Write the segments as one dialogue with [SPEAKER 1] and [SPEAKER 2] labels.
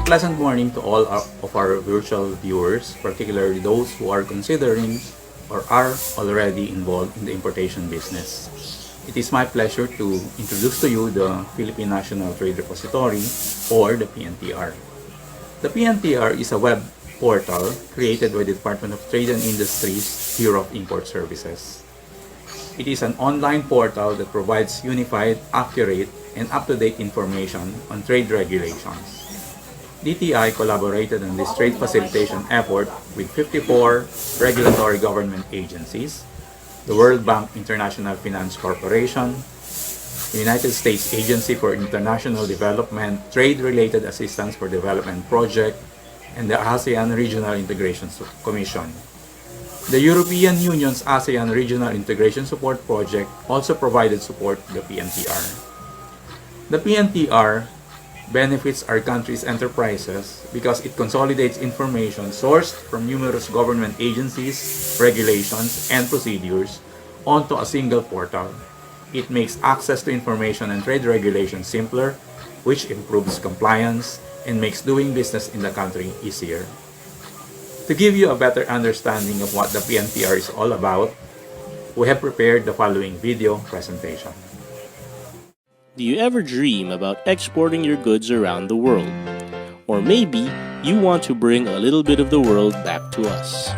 [SPEAKER 1] pleasant morning to all of our virtual viewers, particularly those who are considering or are already involved in the importation business. It is my pleasure to introduce to you the Philippine National Trade Repository, or the PNTR. The PNTR is a web portal created by the Department of Trade and Industry's Bureau of Import Services. It is an online portal that provides unified, accurate, and up-to-date information on trade regulations. DTI collaborated on this trade facilitation effort with 54 regulatory government agencies, the World Bank International Finance Corporation, the United States Agency for International Development Trade-Related Assistance for Development Project, and the ASEAN Regional Integration Commission. The European Union's ASEAN Regional Integration Support Project also provided support to the PNTR. The PNTR benefits our country's enterprises because it consolidates information sourced from numerous government agencies, regulations, and procedures onto a single portal. It makes access to information and trade regulations simpler, which improves compliance and makes doing business in the country easier. To give you a better understanding of what the PNTR is all about, we have prepared the following video presentation.
[SPEAKER 2] Do you ever dream about exporting your goods around the world? Or maybe you want to bring a little bit of the world back to us.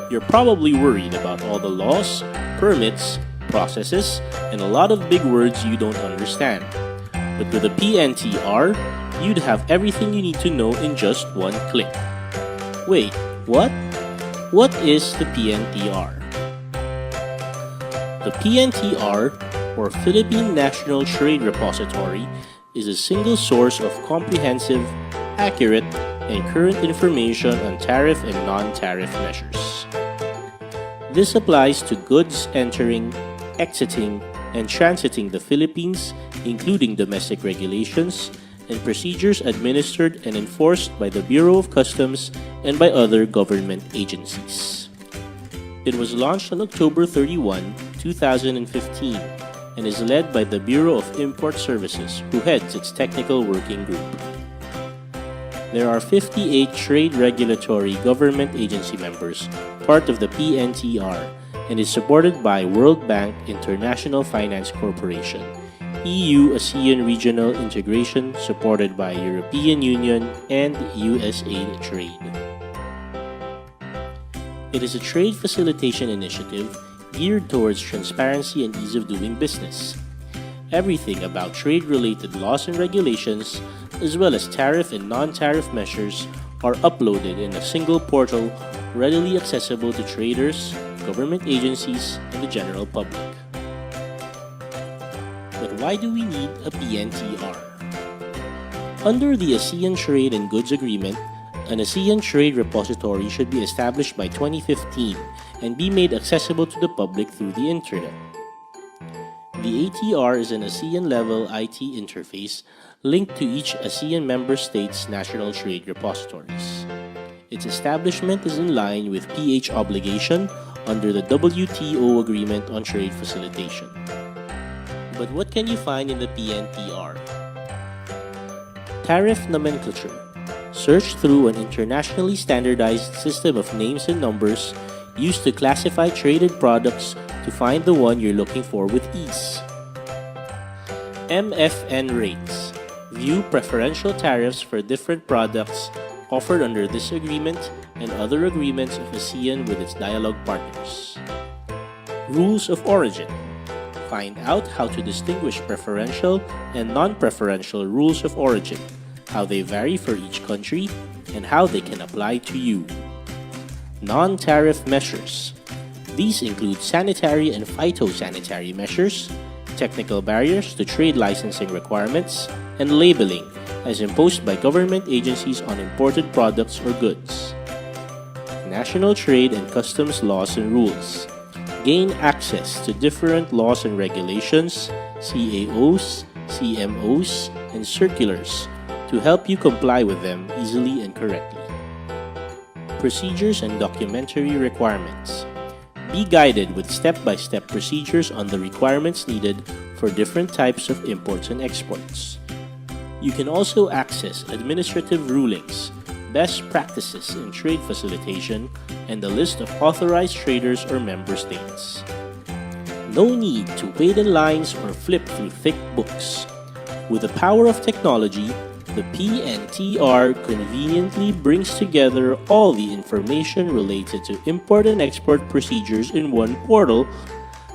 [SPEAKER 2] You're probably worried about all the laws, permits, processes, and a lot of big words you don't understand. But with the PNTR, you'd have everything you need to know in just one click. Wait, what? What is the PNTR? The PNTR, or Philippine National Trade Repository, is a single source of comprehensive, accurate, and current information on tariff and non-tariff measures. This applies to goods entering, exiting, and transiting the Philippines, including domestic regulations and procedures administered and enforced by the Bureau of Customs and by other government agencies. It was launched on October 31, 2015, and is led by the Bureau of Import Services, who heads its technical working group. There are 58 trade regulatory government agency members, part of the PNTR, and is supported by World Bank International Finance Corporation, EU-ASEAN Regional Integration supported by European Union and USAID Trade. It is a trade facilitation initiative geared towards transparency and ease of doing business. Everything about trade-related laws and regulations, as well as tariff and non-tariff measures, are uploaded in a single portal readily accessible to traders, government agencies, and the general public. But why do we need a PNTR? Under the ASEAN Trade and Goods Agreement, an ASEAN Trade Repository should be established by 2015 and be made accessible to the public through the Internet. The ATR is an ASEAN-level IT interface linked to each ASEAN member state's national trade repositories. Its establishment is in line with PH obligation under the WTO Agreement on Trade Facilitation. But what can you find in the PNTR? Tariff nomenclature. Search through an internationally standardized system of names and numbers used to classify traded products to find the one you're looking for with ease. MFN rates. View preferential tariffs for different products offered under this agreement and other agreements of ASEAN with its dialogue partners. Rules of origin. Find out how to distinguish preferential and non-preferential rules of origin, how they vary for each country, and how they can apply to you. Non-tariff measures. These include sanitary and phytosanitary measures, technical barriers to trade licensing requirements, and labeling as imposed by government agencies on imported products or goods. National trade and customs laws and rules. Gain access to different laws and regulations, CAOs, CMOs, and circulars to help you comply with them easily and correctly. Procedures and documentary requirements. Be guided with step-by-step procedures on the requirements needed for different types of imports and exports. You can also access administrative rulings, best practices in trade facilitation, and a list of authorized traders or member states. No need to wait in lines or flip through thick books. With the power of technology, the PNTR conveniently brings together all the information related to import and export procedures in one portal.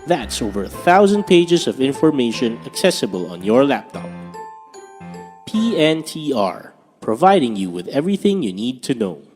[SPEAKER 2] That's over 1,000 pages of information accessible on your laptop. PNTR, providing you with everything you need to know.